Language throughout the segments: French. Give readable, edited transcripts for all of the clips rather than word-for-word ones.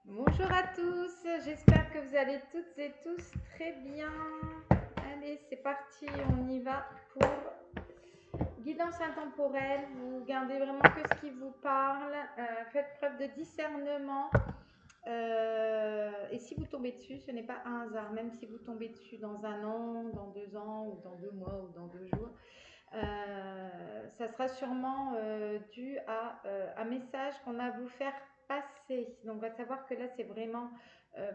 Bonjour à tous, j'espère que vous allez toutes et tous très bien. Allez, c'est parti, on y va pour guidance intemporelle. Vous gardez vraiment que ce qui vous parle, faites preuve de discernement. Et si vous tombez dessus, ce n'est pas un hasard, même si vous tombez dessus dans un an, dans 2 ans, ou dans 2 mois, ou dans 2 jours. Ça sera sûrement dû à un message qu'on a à vous faire passer. Donc, on va savoir que là, c'est vraiment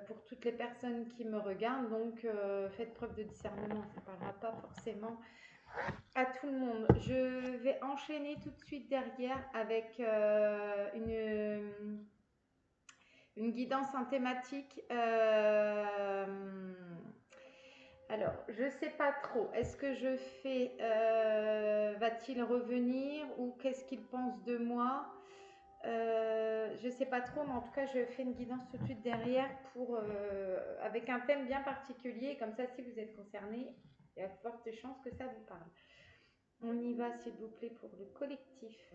pour toutes les personnes qui me regardent. Donc, faites preuve de discernement. Ça ne parlera pas forcément à tout le monde. Je vais enchaîner tout de suite derrière avec une guidance en thématique. Alors, je ne sais pas trop. Est-ce que je fais va-t-il revenir ou qu'est-ce qu'il pense de moi? Je ne sais pas trop, mais en tout cas, je fais une guidance tout de suite derrière avec un thème bien particulier. Comme ça, si vous êtes concerné, il y a de fortes chances que ça vous parle. On y va, s'il vous plaît, pour le collectif.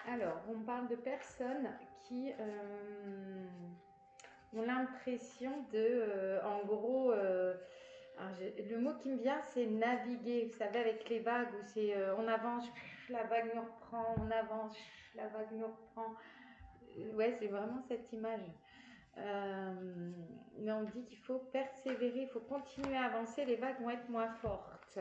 Alors, on parle de personnes qui ont l'impression en gros, le mot qui me vient, c'est naviguer. Vous savez, avec les vagues où c'est on avance, la vague nous reprend, on avance, la vague nous reprend. Ouais, c'est vraiment cette image. Mais on dit qu'il faut persévérer, il faut continuer à avancer, les vagues vont être moins fortes.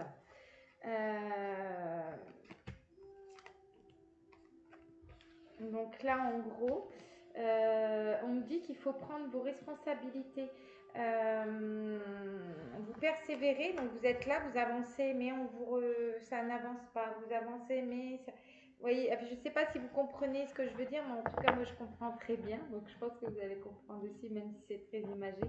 Donc là, en gros, on me dit qu'il faut prendre vos responsabilités. Vous persévérez, donc vous êtes là, vous avancez, mais ça n'avance pas. Vous avancez, mais vous voyez, je ne sais pas si vous comprenez ce que je veux dire, mais en tout cas, moi, je comprends très bien. Donc, je pense que vous allez comprendre aussi, même si c'est très imagé.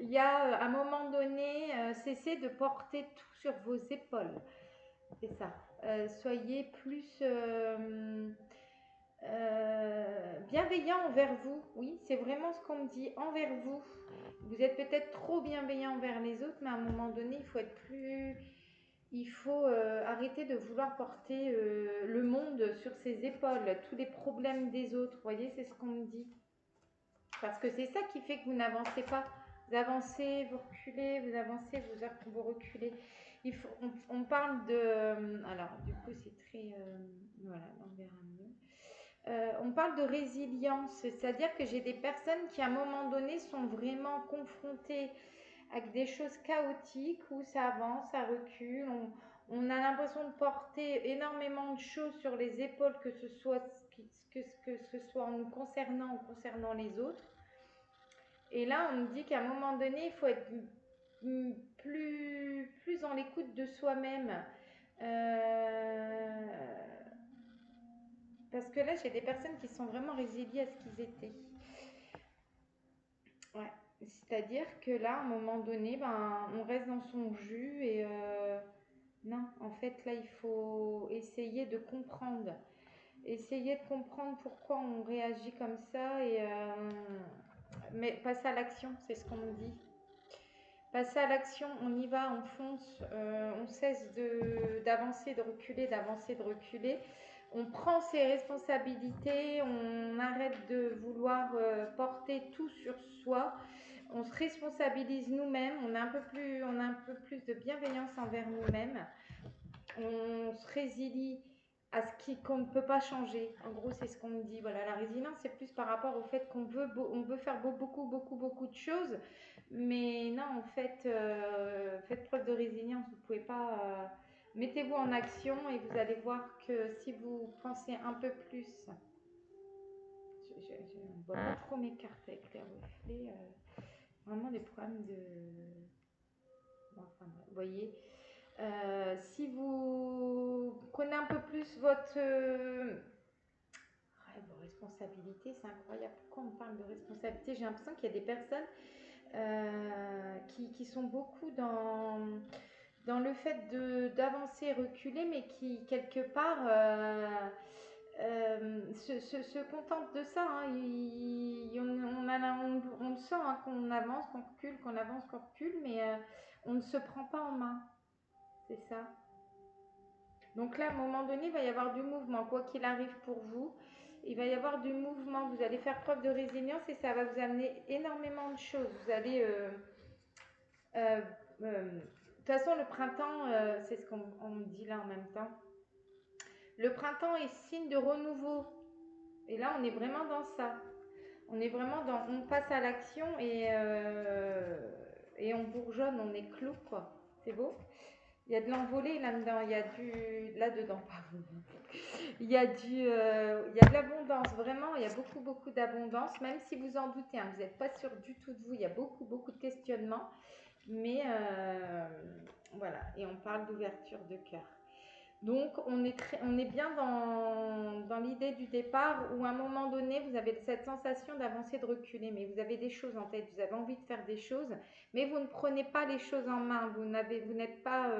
Il y a un moment donné, cessez de porter tout sur vos épaules. C'est ça. Soyez plus bienveillant envers vous. Oui, c'est vraiment ce qu'on me dit, envers vous. Vous êtes peut-être trop bienveillant envers les autres, mais à un moment donné, il faut être plus. Il faut arrêter de vouloir porter le monde sur ses épaules, tous les problèmes des autres. Vous voyez, c'est ce qu'on me dit. Parce que c'est ça qui fait que vous n'avancez pas. Vous avancez, vous reculez, vous avancez, vous reculez. On parle de. Alors, du coup, c'est très. Voilà, on verra mieux. On parle de résilience, c'est-à-dire que j'ai des personnes qui, à un moment donné, sont vraiment confrontées avec des choses chaotiques où ça avance, ça recule. On a l'impression de porter énormément de choses sur les épaules, que ce soit, que ce soit en nous concernant ou concernant les autres. Et là, on me dit qu'à un moment donné, il faut être plus en l'écoute de soi-même. Euh, Parce que là, j'ai des personnes qui sont vraiment résiliées à ce qu'ils étaient. Ouais. C'est-à-dire que là, à un moment donné, ben, on reste dans son jus et non, en fait, là, il faut essayer de comprendre. Essayer de comprendre pourquoi on réagit comme ça mais passer à l'action, c'est ce qu'on me dit. Passer à l'action, on y va, on fonce, on cesse d'avancer, de reculer, d'avancer, de reculer. On prend ses responsabilités, on arrête de vouloir porter tout sur soi. On se responsabilise nous-mêmes, on a un peu plus de bienveillance envers nous-mêmes. On se résilie à qu'on ne peut pas changer. En gros, c'est ce qu'on me dit. Voilà, la résilience, c'est plus par rapport au fait on veut faire beaucoup de choses, mais non, en fait, faites preuve de résilience. Vous pouvez pas. Mettez-vous en action et vous allez voir que si vous pensez un peu plus. Je ne vois pas trop mes cartes avec les reflets. Vraiment des problèmes de. Bon, enfin, vous voyez, si vous prenez un peu plus vos responsabilités, c'est incroyable. Pourquoi on parle de responsabilité? J'ai l'impression qu'il y a des personnes qui sont beaucoup dans le fait d'avancer et reculer, mais qui, quelque part, se contente de ça, hein. On le sent, hein, qu'on avance, qu'on recule, qu'on avance, qu'on recule, mais on ne se prend pas en main. C'est ça. Donc là, à un moment donné, il va y avoir du mouvement, quoi qu'il arrive pour vous. Il va y avoir du mouvement. Vous allez faire preuve de résilience et ça va vous amener énormément de choses. Vous allez... de toute façon, le printemps, c'est ce qu'on me dit là en même temps. Le printemps est signe de renouveau. Et là, on est vraiment dans ça. On est vraiment dans... On passe à l'action et on bourgeonne, on éclot, quoi. C'est beau. Il y a de l'envolée là-dedans, il y a du... Là-dedans, pardon. Il y a il y a de l'abondance, vraiment, il y a beaucoup, beaucoup d'abondance, même si vous en doutez, hein, vous n'êtes pas sûr du tout de vous, il y a beaucoup, beaucoup de questionnements, mais voilà, et on parle d'ouverture de cœur. Donc, on est bien dans l'idée du départ où à un moment donné, vous avez cette sensation d'avancer, de reculer, mais vous avez des choses en tête, vous avez envie de faire des choses, mais vous ne prenez pas les choses en main, vous n'êtes pas...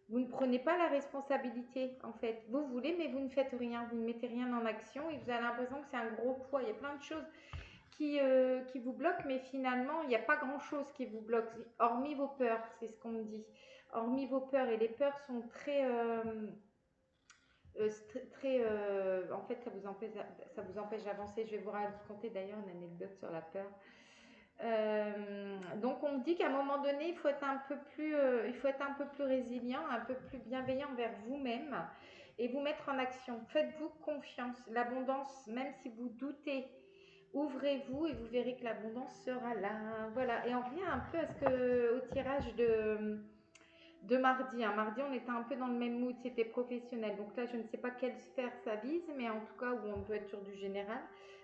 vous ne prenez pas la responsabilité, en fait. Vous voulez, mais vous ne faites rien, vous ne mettez rien en action et vous avez l'impression que c'est un gros poids. Il y a plein de choses qui vous bloquent, mais finalement, il n'y a pas grand-chose qui vous bloque, hormis vos peurs, c'est ce qu'on me dit. Hormis vos peurs, et les peurs sont en fait, ça vous empêche d'avancer. Je vais vous raconter d'ailleurs une anecdote sur la peur. Donc on me dit qu'à un moment donné, il faut être un peu plus résilient, un peu plus bienveillant envers vous-même et vous mettre en action. Faites-vous confiance. L'abondance, même si vous doutez, ouvrez-vous et vous verrez que l'abondance sera là. Voilà. Et on revient un peu au tirage de mardi. Hein. Mardi, on était un peu dans le même mood, c'était professionnel. Donc là, je ne sais pas quelle sphère ça vise, mais en tout cas, où on doit être sur du général.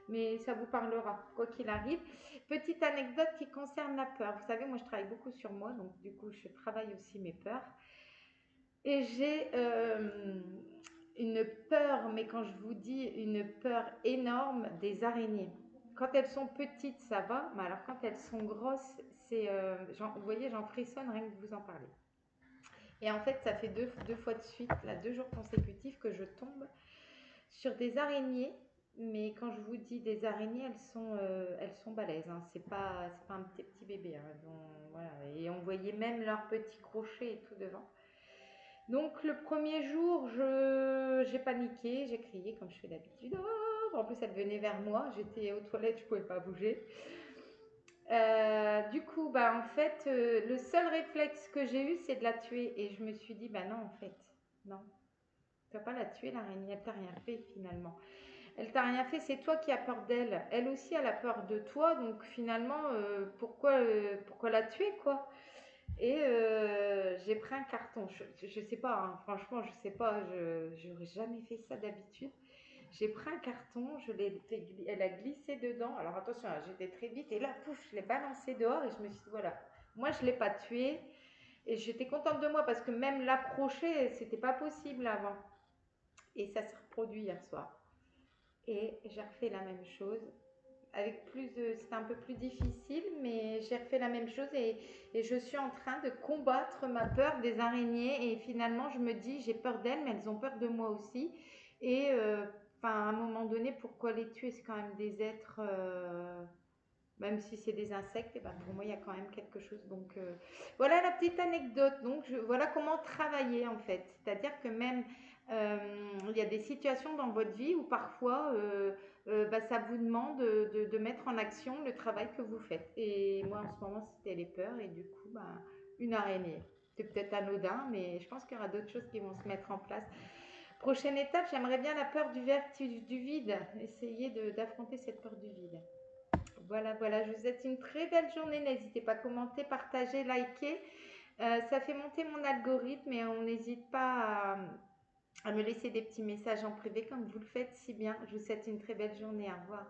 Mais ça vous parlera, quoi qu'il arrive. Petite anecdote qui concerne la peur. Vous savez, moi, je travaille beaucoup sur moi, donc du coup, je travaille aussi mes peurs. Et j'ai une peur, mais quand je vous dis une peur énorme, des araignées. Quand elles sont petites, ça va, mais alors quand elles sont grosses, vous voyez, j'en frissonne rien que vous en parler. Et en fait, ça fait deux fois de suite, là, 2 jours consécutifs, que je tombe sur des araignées. Mais quand je vous dis des araignées, elles sont balèzes. Hein. C'est pas un petit bébé. Hein. Donc, voilà. Et on voyait même leurs petits crochets et tout devant. Donc le premier jour, j'ai paniqué, j'ai crié comme je fais d'habitude. Oh, en plus, elle venait vers moi. J'étais aux toilettes, je pouvais pas bouger. Du coup, bah, en fait, le seul réflexe que j'ai eu, c'est de la tuer. Et je me suis dit, bah non, en fait, non. Tu vas pas la tuer, l'araignée, elle t'a rien fait finalement. Elle t'a rien fait, c'est toi qui as peur d'elle. Elle aussi, elle a peur de toi, donc finalement, pourquoi la tuer, quoi? Et j'ai pris un carton. Je sais pas, hein, franchement, je sais pas, j'aurais jamais fait ça d'habitude. J'ai pris un carton, elle a glissé dedans. Alors attention, hein, j'étais très vite et là, pouf, je l'ai balancé dehors et je me suis dit, voilà, moi je ne l'ai pas tuée. Et j'étais contente de moi parce que même l'approcher, c'était pas possible avant. Et ça s'est reproduit hier soir. Et j'ai refait la même chose. C'était un peu plus difficile, mais j'ai refait la même chose et je suis en train de combattre ma peur des araignées. Et finalement, je me dis, j'ai peur d'elles, mais elles ont peur de moi aussi. Et à un moment donné, pourquoi les tuer? C'est quand même des êtres, même si c'est des insectes, et ben pour moi, il y a quand même quelque chose. Donc voilà la petite anecdote. Donc voilà comment travailler en fait. C'est-à-dire que même il y a des situations dans votre vie où parfois ça vous demande de mettre en action le travail que vous faites. Et moi en ce moment, c'était les peurs et du coup, une araignée. C'est peut-être anodin, mais je pense qu'il y aura d'autres choses qui vont se mettre en place. Prochaine étape, j'aimerais bien la peur du vertige, du vide. Essayer d'affronter cette peur du vide. Voilà, voilà, je vous souhaite une très belle journée. N'hésitez pas à commenter, partager, liker. Ça fait monter mon algorithme et on n'hésite pas à me laisser des petits messages en privé comme vous le faites si bien. Je vous souhaite une très belle journée. Au revoir.